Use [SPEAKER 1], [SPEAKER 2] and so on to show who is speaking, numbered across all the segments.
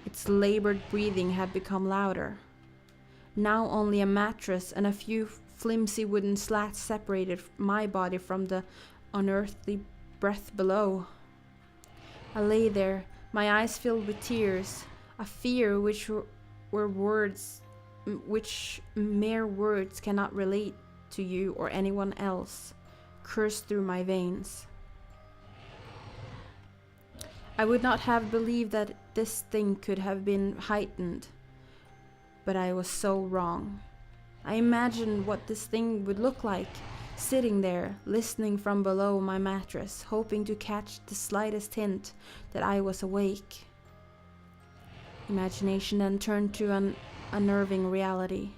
[SPEAKER 1] Its labored breathing had become louder. Now only a mattress and a few flimsy wooden slats separated my body from the unearthly breath below. I lay there, my eyes filled with tears, a fear which mere words cannot relate to you or anyone else, coursed through my veins. I would not have believed that this thing could have been heightened, but I was so wrong. I imagined what this thing would look like, sitting there, listening from below my mattress, hoping to catch the slightest hint that I was awake. Imagination then turned to an unnerving reality.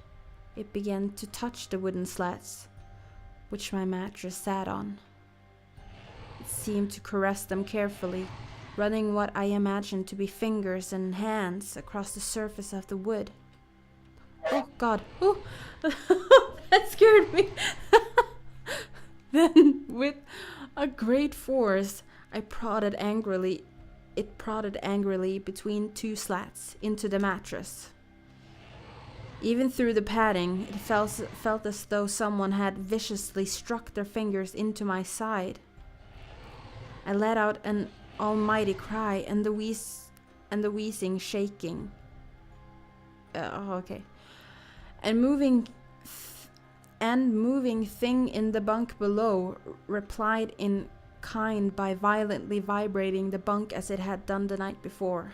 [SPEAKER 1] It began to touch the wooden slats, which my mattress sat on. It seemed to caress them carefully, running what I imagined to be fingers and hands across the surface of the wood. Oh God, oh, that scared me. Then, with a great force, it prodded angrily between two slats into the mattress. Even through the padding, it felt as though someone had viciously struck their fingers into my side. I let out an almighty cry, and the wheezing shaking. And moving thing in the bunk below replied in kind by violently vibrating the bunk as it had done the night before.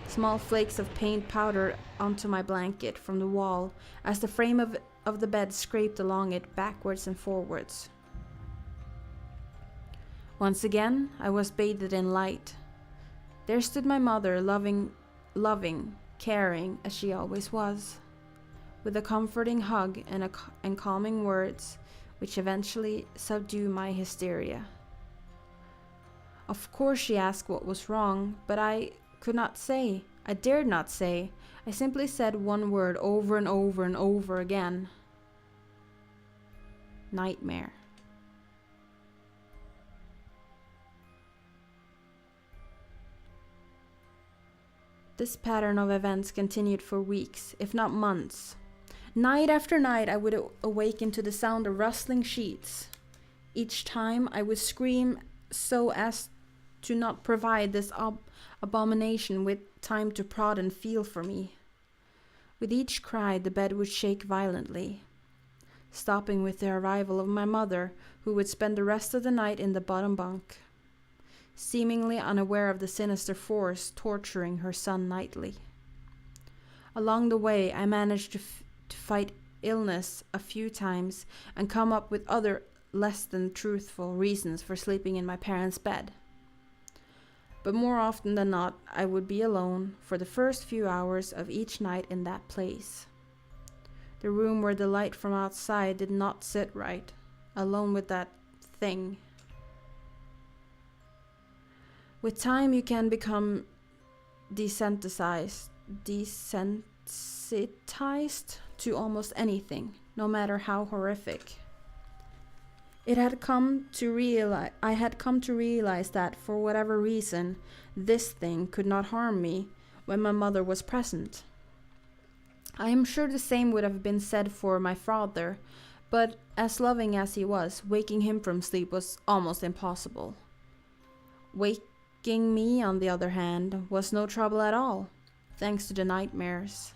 [SPEAKER 1] Small flakes of paint powdered onto my blanket from the wall as the frame of the bed scraped along it backwards and forwards. Once again, I was bathed in light. There stood my mother, loving, caring as she always was, with a comforting hug and calming words which eventually subdued my hysteria. Of course she asked what was wrong, but I could not say. I dared not say. I simply said one word over and over and over again. Nightmare. This pattern of events continued for weeks, if not months. Night after night, I would awaken to the sound of rustling sheets. Each time, I would scream so as to not provide this abomination with time to prod and feel for me. With each cry, the bed would shake violently, stopping with the arrival of my mother, who would spend the rest of the night in the bottom bunk, seemingly unaware of the sinister force torturing her son nightly. Along the way, I managed to fight illness a few times and come up with other less than truthful reasons for sleeping in my parents' bed. But more often than not, I would be alone for the first few hours of each night in that place. The room where the light from outside did not sit right, alone with that thing. With time, you can become desensitized to almost anything, no matter how horrific. I had come to realize that for whatever reason, this thing could not harm me when my mother was present. I am sure the same would have been said for my father, but as loving as he was, waking him from sleep was almost impossible. Waking me, on the other hand, was no trouble at all, thanks to the nightmares.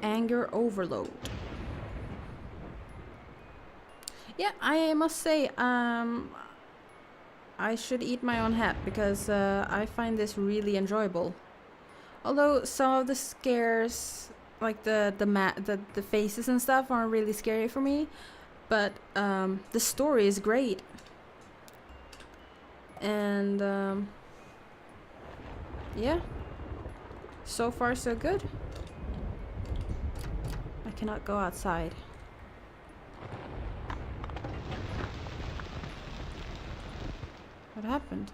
[SPEAKER 1] Anger overload. Yeah, I must say, I should eat my own hat because I find this really enjoyable. Although some of the scares, like the faces and stuff, aren't really scary for me, but the story is great. And yeah, so far so good. I cannot go outside. What happened?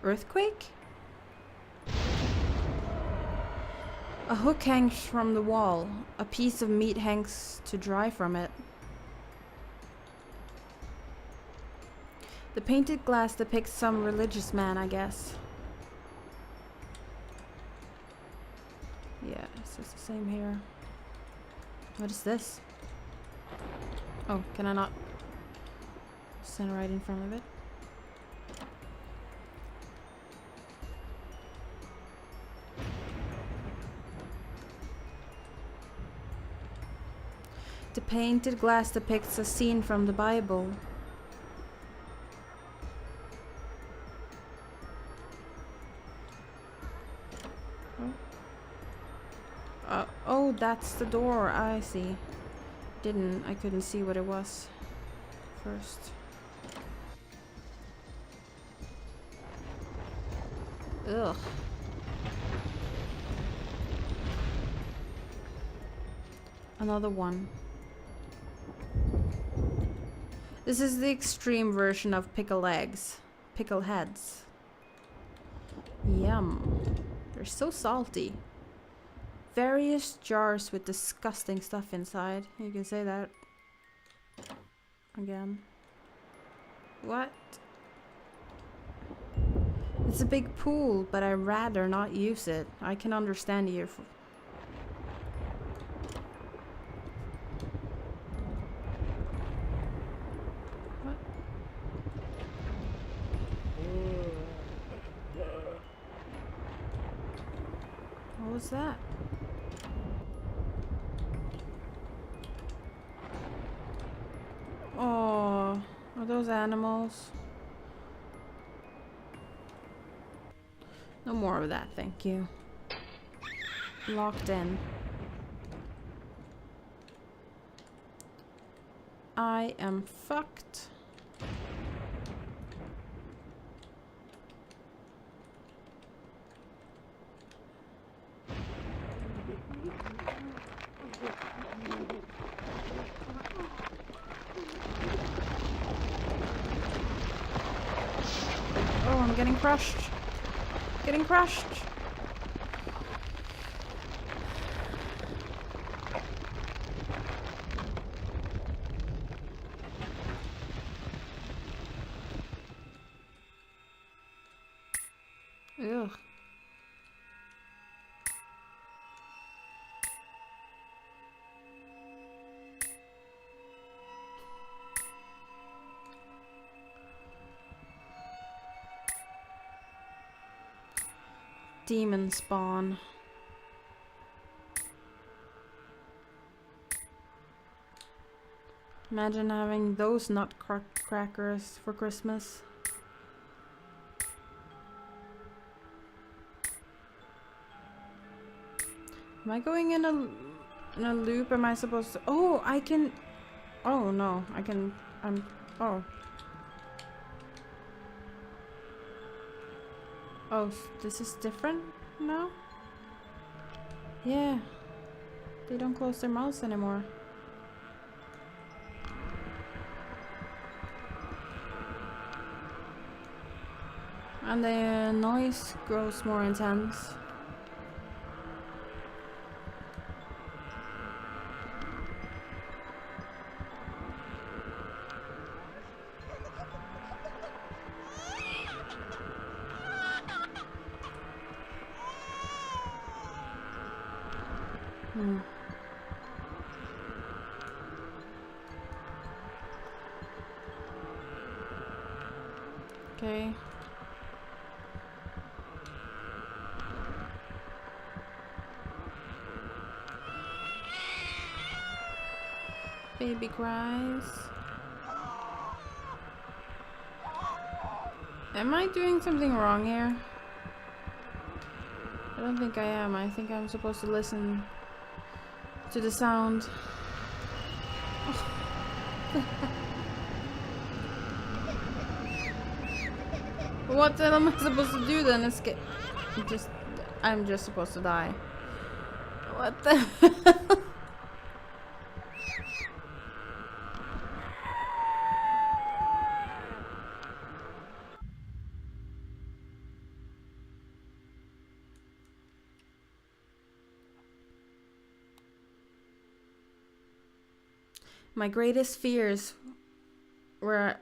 [SPEAKER 1] Earthquake? A hook hangs from the wall. A piece of meat hangs to dry from it. The painted glass depicts some religious man, I guess. Yeah, it's just the same here. What is this? Oh, can I not stand right in front of it? The painted glass depicts a scene from the Bible. Oh, that's the door. I see. I couldn't see what it was first. Ugh. Another one. This is the extreme version of pickle eggs. Pickle heads. Yum. They're so salty. Various jars with disgusting stuff inside. You can say that again. What? It's a big pool, but I'd rather not use it. I can understand you. What? What was that? Oh, are those animals? No more of that, thank you. Locked in. I am fucked. Oh, I'm getting crushed. Getting crushed. Ugh. Demon spawn. Imagine having those nutcrackers for Christmas. Am I going in a loop? Am I supposed to? Oh, I can. Oh no, I can. Oh. Oh, this is different now? Yeah. They don't close their mouths anymore. And the noise grows more intense. Okay. Baby cries. Am I doing something wrong here? I don't think I am. I think I'm supposed to listen to the sound. What am I supposed to do then? Escape? I'm just supposed to die. What the hell? My greatest fears were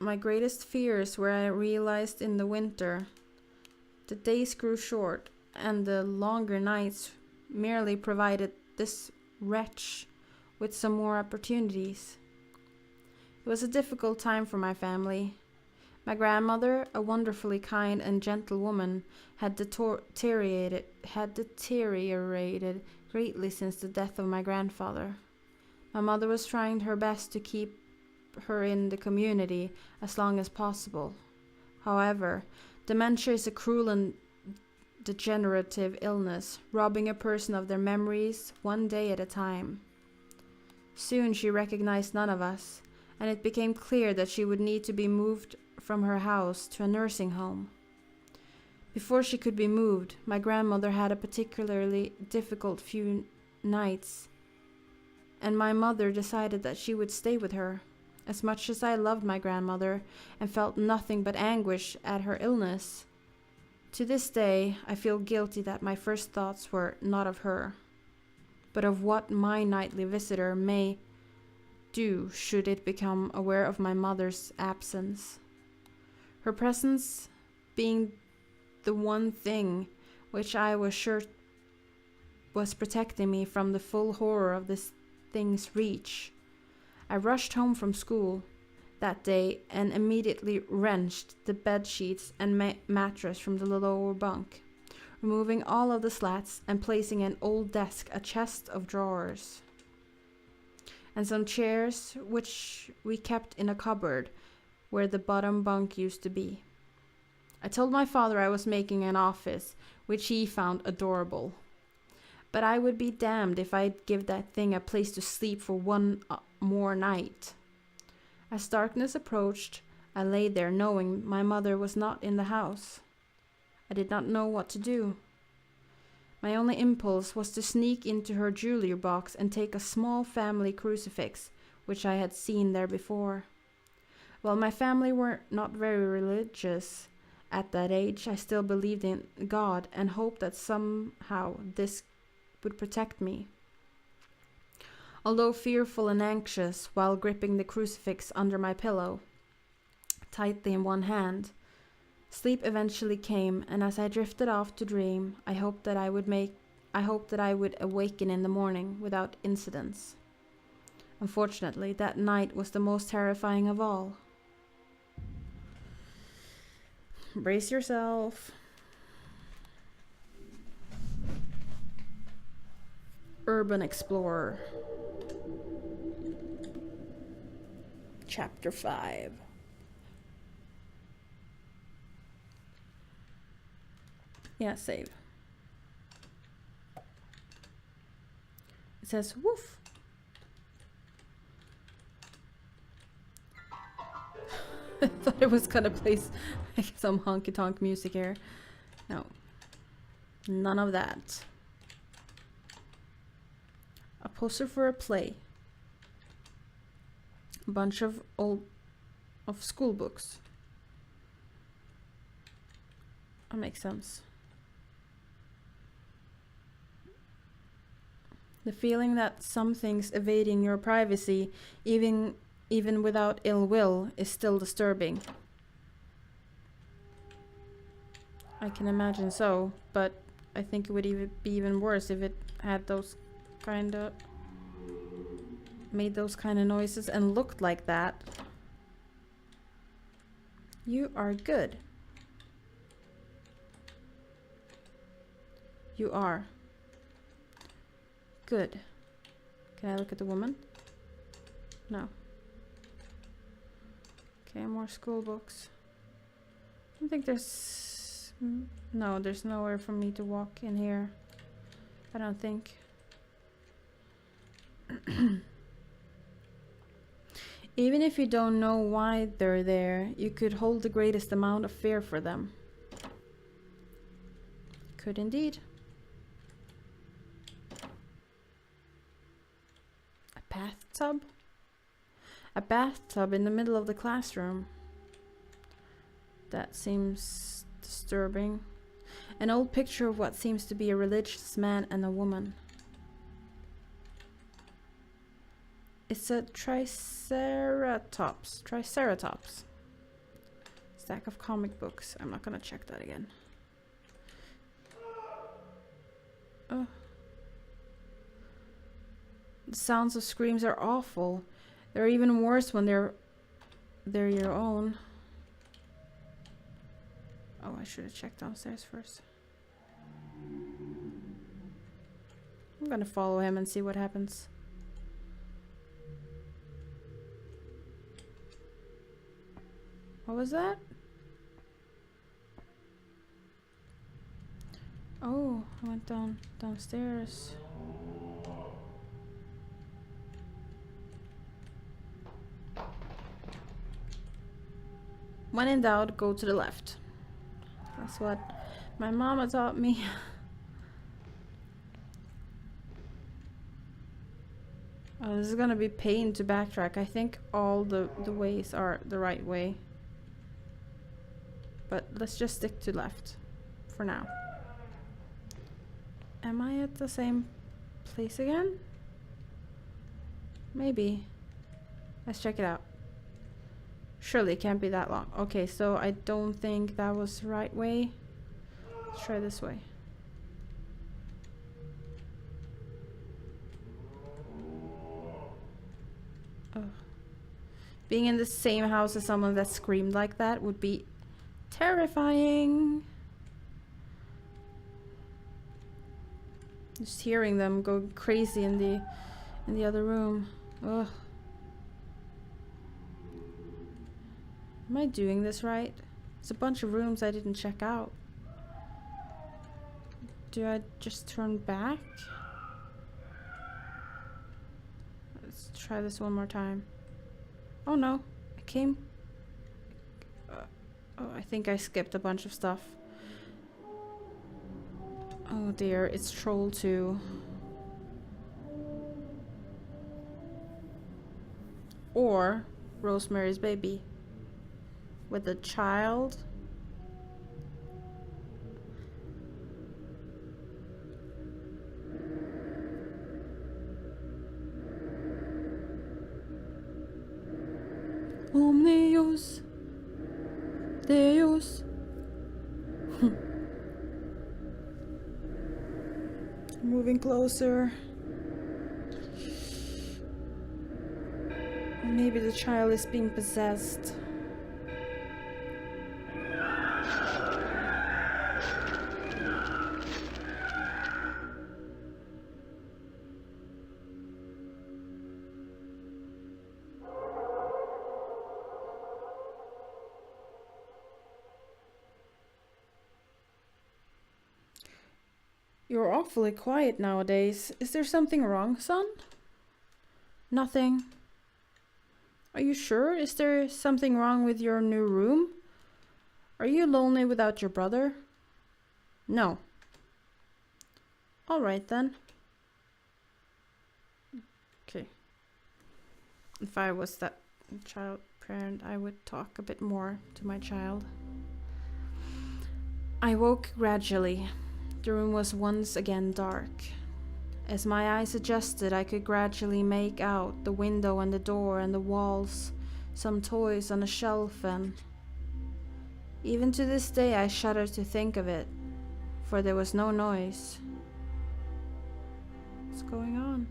[SPEAKER 1] I realized in the winter. The days grew short, and the longer nights merely provided this wretch with some more opportunities. It was a difficult time for my family. My grandmother, a wonderfully kind and gentle woman, had deteriorated greatly since the death of my grandfather. My mother was trying her best to keep her in the community as long as possible. However, dementia is a cruel and degenerative illness, robbing a person of their memories one day at a time. Soon she recognized none of us, and it became clear that she would need to be moved from her house to a nursing home. Before she could be moved, my grandmother had a particularly difficult few nights, and my mother decided that she would stay with her. As much as I loved my grandmother and felt nothing but anguish at her illness, to this day I feel guilty that my first thoughts were not of her, but of what my nightly visitor may do should it become aware of my mother's absence. Her presence being the one thing which I was sure was protecting me from the full horror of this thing's reach. I rushed home from school that day and immediately wrenched the bed sheets and mattress from the lower bunk, removing all of the slats and placing an old desk, a chest of drawers, and some chairs which we kept in a cupboard where the bottom bunk used to be. I told my father I was making an office, which he found adorable. But I would be damned if I'd give that thing a place to sleep for one more night. As darkness approached, I lay there knowing my mother was not in the house. I did not know what to do. My only impulse was to sneak into her jewelry box and take a small family crucifix, which I had seen there before. While my family were not very religious at that age, I still believed in God and hoped that somehow this would protect me. Although fearful and anxious while gripping the crucifix under my pillow, tightly in one hand, sleep eventually came, and as I drifted off to dream, I hoped that I would awaken in the morning without incidents. Unfortunately, that night was the most terrifying of all. Brace yourself. Urban Explorer. Chapter 5. Yeah, save. It says woof. I thought it was gonna play like some honky-tonk music here. No. None of that. A poster for a play. A bunch of school books. That makes sense. The feeling that something's evading your privacy, even without ill will, is still disturbing. I can imagine so, but I think it would be even worse if it had those made those kind of noises and looked like that. You are good. You are. Good. Can I look at the woman? No. Okay, more school books. I don't think there's... No, there's nowhere for me to walk in here. I don't think. Even if you don't know why they're there, you could hold the greatest amount of fear for them. Could indeed. A bathtub? A bathtub in the middle of the classroom. That seems disturbing. An old picture of what seems to be a religious man and a woman. It's a triceratops. Triceratops. Stack of comic books. I'm not gonna check that again. Oh. The sounds of screams are awful. They're even worse when they're your own. Oh, I should have checked downstairs first. I'm gonna follow him and see what happens. What was that? Oh, I went downstairs. When in doubt, go to the left. That's what my mama taught me. Oh, this is gonna be pain to backtrack. I think all the ways are the right way. But let's just stick to left for now. Am I at the same place again? Maybe. Let's check it out. Surely it can't be that long. Okay, so I don't think that was the right way. Let's try this way. Ugh. Being in the same house as someone that screamed like that would be terrifying. Just hearing them go crazy in the other room. Ugh. Am I doing this right? It's a bunch of rooms I didn't check out. Do I just turn back? Let's try this one more time. Oh no, I came. Oh, I think I skipped a bunch of stuff. Oh dear, it's Troll 2. Or Rosemary's Baby. With a child. Omnius Deus. Moving closer. Maybe the child is being possessed. You're awfully quiet nowadays. Is there something wrong, son? Nothing. Are you sure? Is there something wrong with your new room? Are you lonely without your brother? No. All right then. Okay. If I was that child parent, I would talk a bit more to my child. I woke gradually. The room was once again dark. As my eyes adjusted, I could gradually make out the window and the door and the walls, some toys on a shelf, and even to this day I shudder to think of it, for there was no noise. What's going on?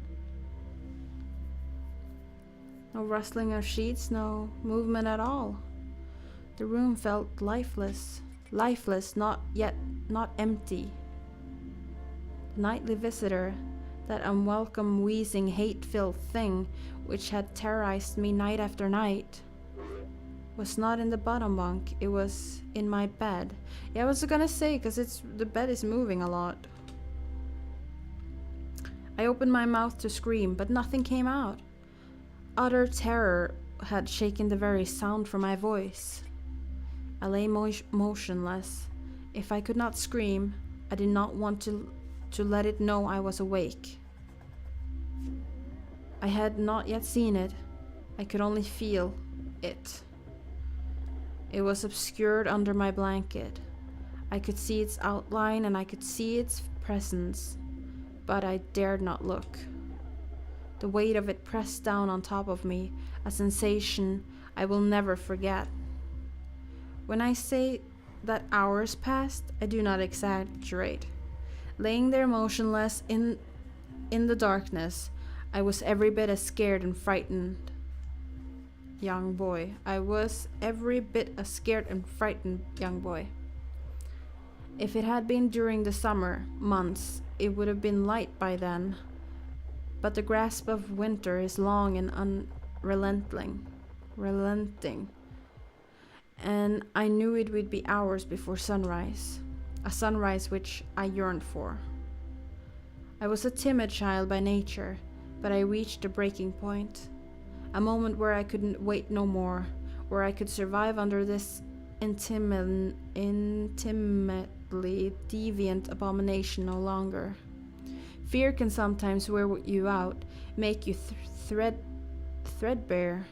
[SPEAKER 1] No rustling of sheets, no movement at all. The room felt lifeless, not empty. The nightly visitor, that unwelcome, wheezing, hate-filled thing which had terrorized me night after night, was not in the bottom bunk, it was in my bed. Yeah, I was gonna say, because the bed is moving a lot. I opened my mouth to scream, but nothing came out. Utter terror had shaken the very sound from my voice. I lay motionless. If I could not scream, I did not want to let it know I was awake. I had not yet seen it. I could only feel it. It was obscured under my blanket. I could see its outline and I could see its presence, but I dared not look. the weight of it pressed down on top of me, a sensation I will never forget. When I say that hours passed, I do not exaggerate. Laying there motionless in the darkness, I was every bit as scared and frightened. Young boy. I was every bit a scared and frightened young boy. If it had been during the summer months, it would have been light by then. But the grasp of winter is long and relenting. And I knew it would be hours before sunrise, a sunrise which I yearned for. I was a timid child by nature, but I reached a breaking point, a moment where I couldn't wait no more, where I could survive under this intimately deviant abomination no longer. Fear can sometimes wear you out, make you threadbare.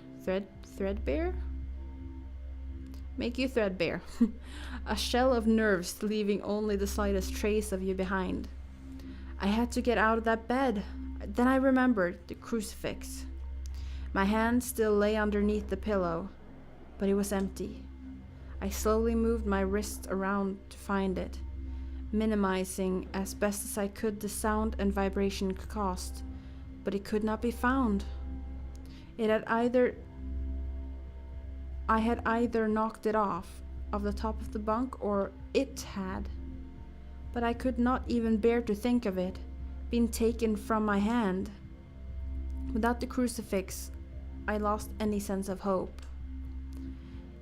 [SPEAKER 1] Make you threadbare. A shell of nerves, leaving only the slightest trace of you behind. I had to get out of that bed. Then I remembered the crucifix. My hand still lay underneath the pillow, but it was empty. I slowly moved my wrist around to find it, minimizing as best as I could the sound and vibration caused, but it could not be found. I had either knocked it off of the top of the bunk, or it had, but I could not even bear to think of it, being taken from my hand. Without the crucifix, I lost any sense of hope.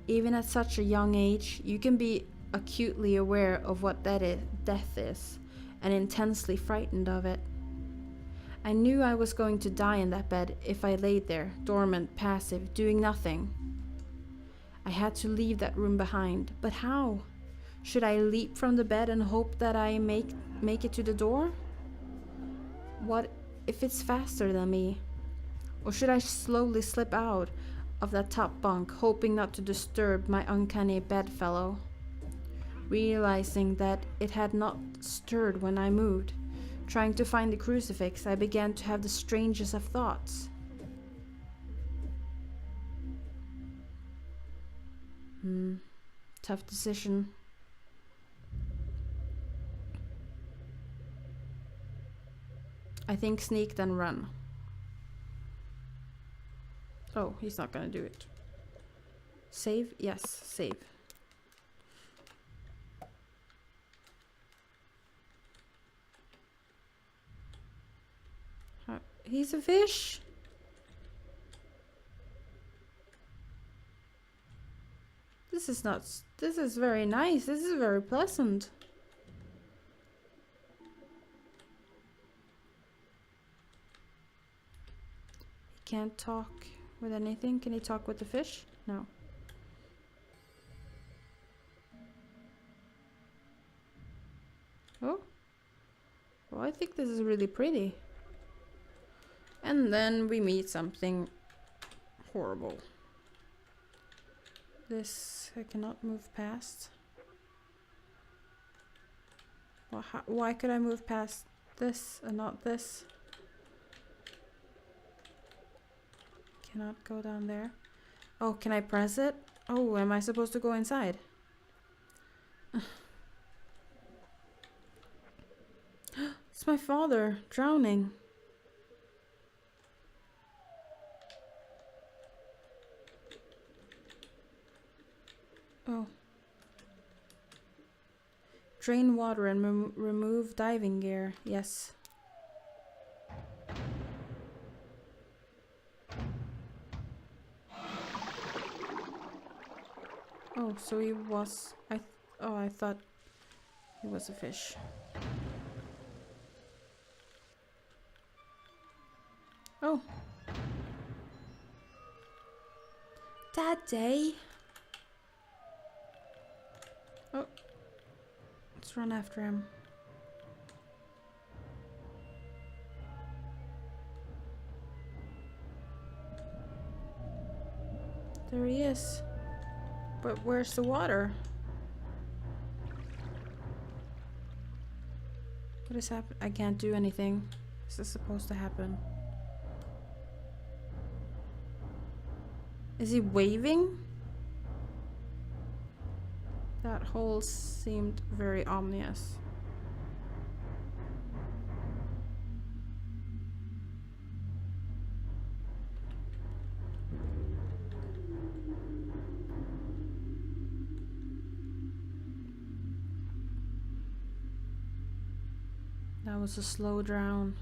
[SPEAKER 1] Even at such a young age, you can be acutely aware of what death is, and intensely frightened of it. I knew I was going to die in that bed if I laid there, dormant, passive, doing nothing. I had to leave that room behind, but how? Should I leap from the bed and hope that I make it to the door? What if it's faster than me? Or should I slowly slip out of that top bunk, hoping not to disturb my uncanny bedfellow? Realizing that it had not stirred when I moved, trying to find the crucifix, I began to have the strangest of thoughts. Tough decision. I think sneak then run. Oh, he's not gonna do it. Save? Yes, save. He's a fish. This is very nice. This is very pleasant. He can't talk with anything. Can he talk with the fish? No. Oh. Well, I think this is really pretty. And then we meet something horrible. This I cannot move past. Well, why could I move past this and not this? Cannot go down there. Oh, can I press it? Oh, am I supposed to go inside? It's my father drowning. Oh. Drain water and remove diving gear. Yes. Oh, so he was... I thought he was a fish. Oh. Daddy. Oh. Let's run after him. There he is. But where's the water? What is happening? I can't do anything. Is this supposed to happen? Is he waving? That hole seemed very ominous. That was a slow drown.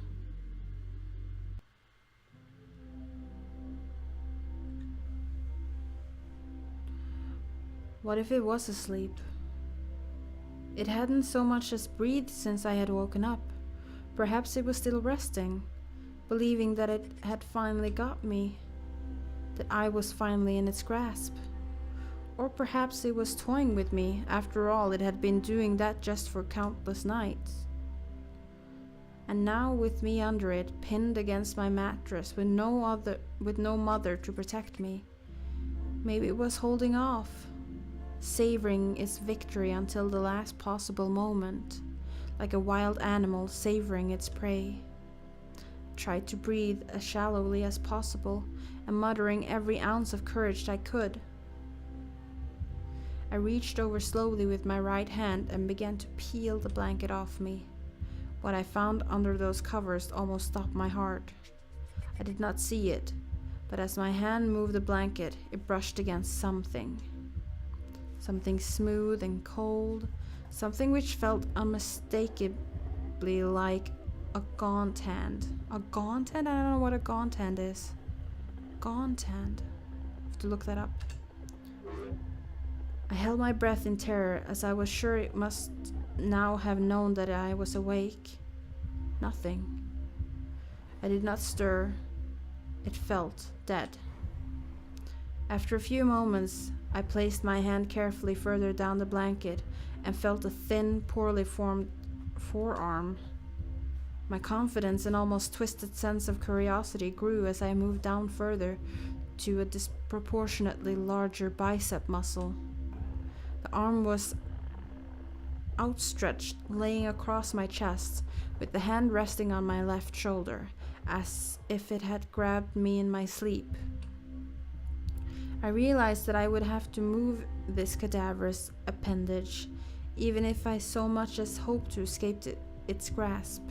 [SPEAKER 1] What if it was asleep? It hadn't so much as breathed since I had woken up. Perhaps it was still resting, believing that it had finally got me, that I was finally in its grasp. Or perhaps it was toying with me. After all, it had been doing that just for countless nights. And now, with me under it, pinned against my mattress, with no mother to protect me, maybe it was holding off, savoring its victory until the last possible moment, like a wild animal savoring its prey. Tried to breathe as shallowly as possible, and muttering every ounce of courage I could. I reached over slowly with my right hand and began to peel the blanket off me. What I found under those covers almost stopped my heart. I did not see it, but as my hand moved the blanket, it brushed against something. Something smooth and cold, something which felt unmistakably like a gaunt hand. A gaunt hand? I don't know what a gaunt hand is. Gaunt hand. I have to look that up. I held my breath in terror, as I was sure it must now have known that I was awake. Nothing. I did not stir. It felt dead. After a few moments, I placed my hand carefully further down the blanket and felt a thin, poorly formed forearm. My confidence and almost twisted sense of curiosity grew as I moved down further to a disproportionately larger bicep muscle. The arm was outstretched, laying across my chest, with the hand resting on my left shoulder, as if it had grabbed me in my sleep. I realized that I would have to move this cadaverous appendage, even if I so much as hoped to escape its grasp.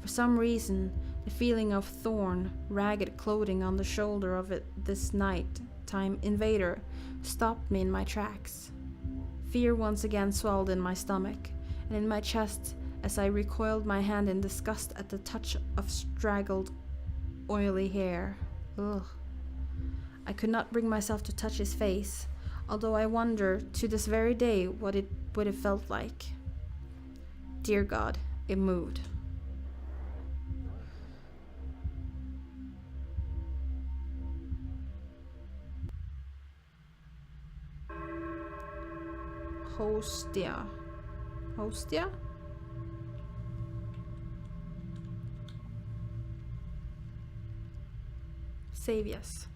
[SPEAKER 1] For some reason, the feeling of torn, ragged clothing on the shoulder of this night-time invader stopped me in my tracks. Fear once again swelled in my stomach and in my chest as I recoiled my hand in disgust at the touch of straggled, oily hair. Ugh. I could not bring myself to touch his face, although I wonder to this very day what it would have felt like. Dear God, it moved. Hostia. Hostia? Save yes.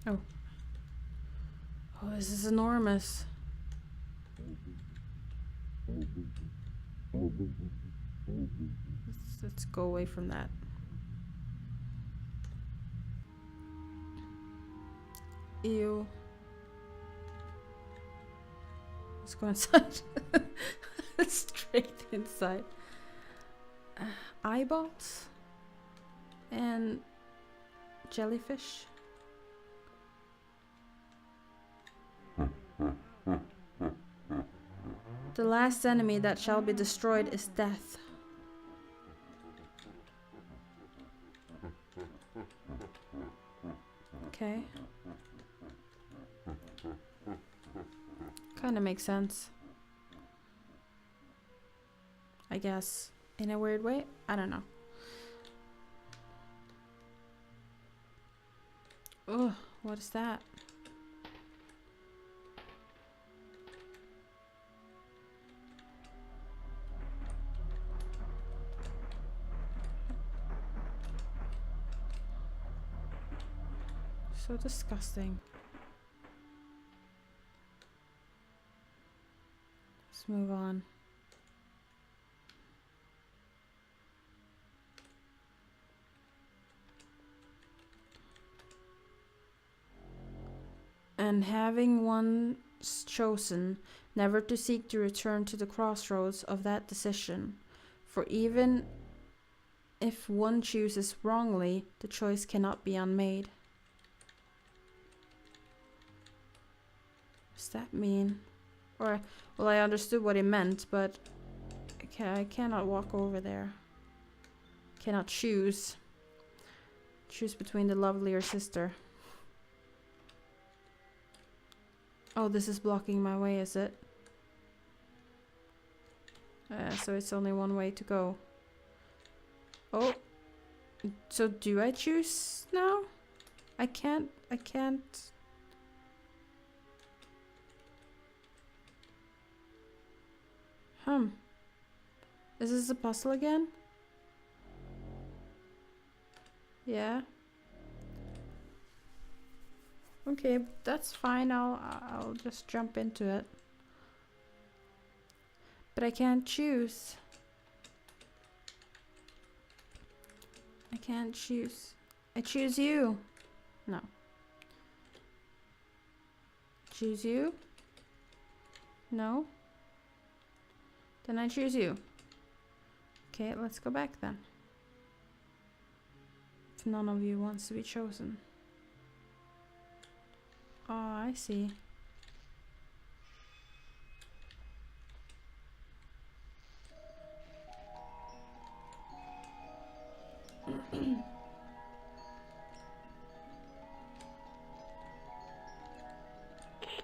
[SPEAKER 1] Oh. Oh, this is enormous. Let's go away from that. Ew. Let's go inside. Straight inside. Eyeballs and jellyfish. The last enemy that shall be destroyed is death. Okay. Kinda makes sense. I guess. In a weird way? I don't know. Ugh, what is that? So disgusting. Let's move on. And having once chosen, never to seek to return to the crossroads of that decision. For even if one chooses wrongly, the choice cannot be unmade. What does that mean? Or, well, I understood what it meant, but I cannot walk over there. Cannot choose. Choose between the lovelier sister. Oh, this is blocking my way, is it? So it's only one way to go. Oh. So do I choose now? I can't. Is this a puzzle again? Yeah. Okay, that's fine. I'll just jump into it. But I can't choose. I can't choose. I choose you. No. Choose you? No. Then I choose you. Okay, let's go back then. If none of you wants to be chosen. Oh, I see.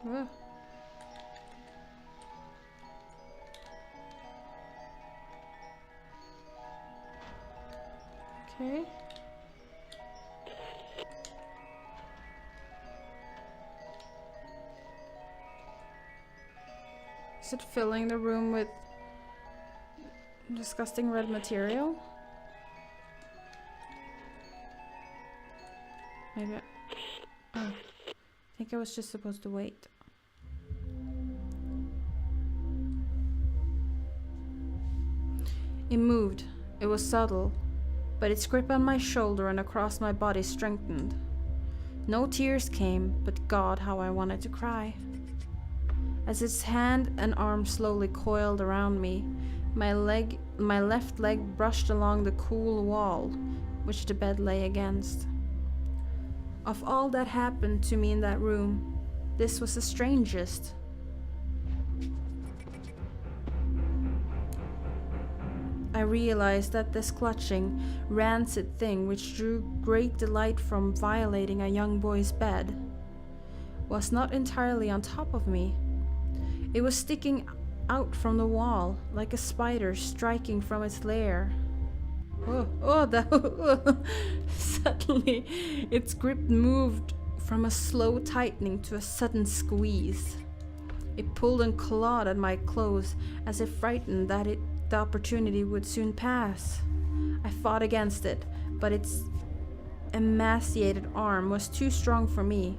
[SPEAKER 1] Whoa. Okay. Is it filling the room with disgusting red material? Maybe oh. I think I was just supposed to wait. It moved. It was subtle, but its grip on my shoulder and across my body strengthened. No tears came, but God, how I wanted to cry. As its hand and arm slowly coiled around me, my left leg brushed along the cool wall, which the bed lay against. Of all that happened to me in that room, this was the strangest. I realized that this clutching, rancid thing which drew great delight from violating a young boy's bed was not entirely on top of me. It was sticking out from the wall, like a spider striking from its lair. Suddenly, its grip moved from a slow tightening to a sudden squeeze. It pulled and clawed at my clothes, as if frightened that the opportunity would soon pass. I fought against it, but its emaciated arm was too strong for me.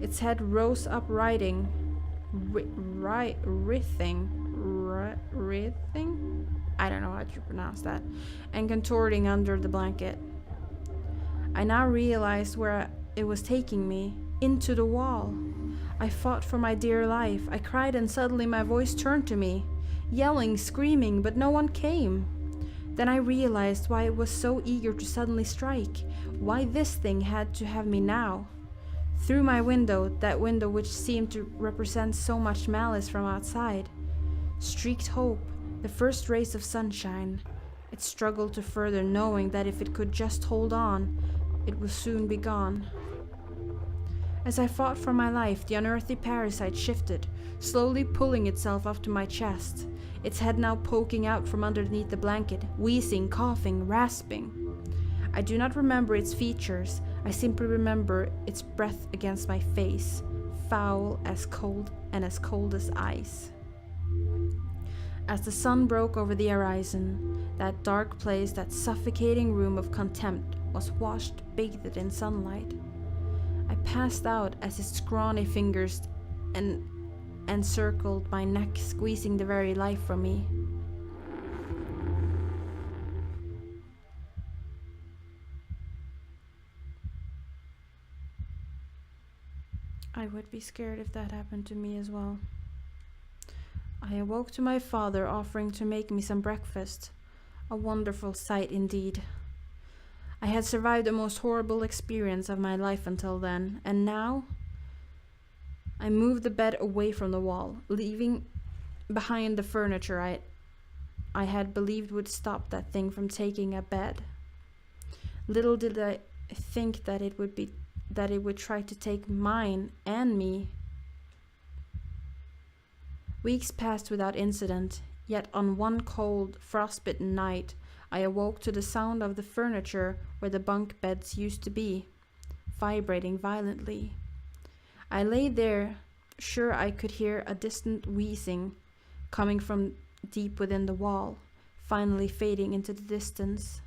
[SPEAKER 1] Its head rose up writhing, I don't know how to pronounce that, and contorting under the blanket. I now realized where it was taking me, into the wall. I fought for my dear life. I cried, and suddenly my voice turned to me, yelling, screaming, but no one came. Then I realized why it was so eager to suddenly strike, why this thing had to have me now. Through my window, that window which seemed to represent so much malice from outside, streaked hope, the first rays of sunshine. It struggled to further, knowing that if it could just hold on, it would soon be gone. As I fought for my life, the unearthly parasite shifted, slowly pulling itself up to my chest, its head now poking out from underneath the blanket, wheezing, coughing, rasping. I do not remember its features. I simply remember its breath against my face, foul as cold as ice. As the sun broke over the horizon, that dark place, that suffocating room of contempt, was washed, bathed in sunlight. I passed out as its scrawny fingers encircled my neck, squeezing the very life from me. I would be scared if that happened to me as well. I awoke to my father offering to make me some breakfast. A wonderful sight indeed. I had survived the most horrible experience of my life until then, and now I moved the bed away from the wall, leaving behind the furniture I had believed would stop that thing from taking a bed. Little did I think that it would try to take mine and me. Weeks passed without incident, yet on one cold, frostbitten night, I awoke to the sound of the furniture where the bunk beds used to be, vibrating violently. I lay there, sure I could hear a distant wheezing coming from deep within the wall, finally fading into the distance.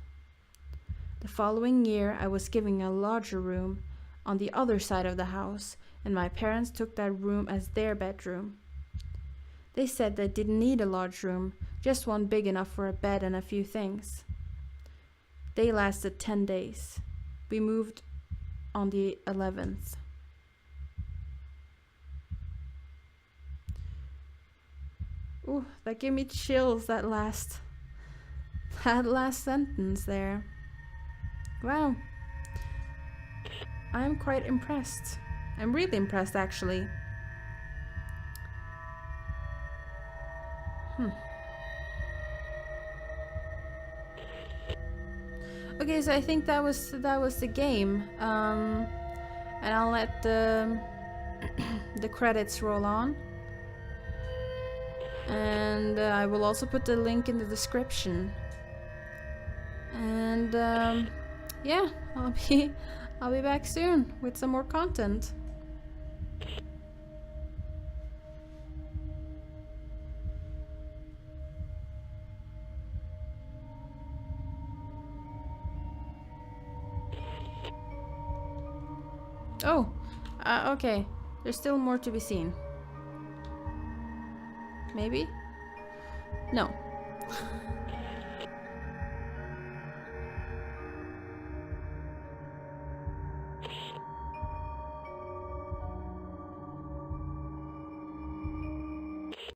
[SPEAKER 1] The following year, I was given a larger room on the other side of the house, and my parents took that room as their bedroom. They said they didn't need a large room, just one big enough for a bed and a few things. They lasted 10 days. We moved on the 11th. Ooh, that gave me chills, that last sentence there. Wow. I'm quite impressed. I'm really impressed, actually. Okay, so I think that was the game, and I'll let the the credits roll on, and I will also put the link in the description. And yeah, I'll be back soon with some more content. Oh, okay. There's still more to be seen. Maybe? No.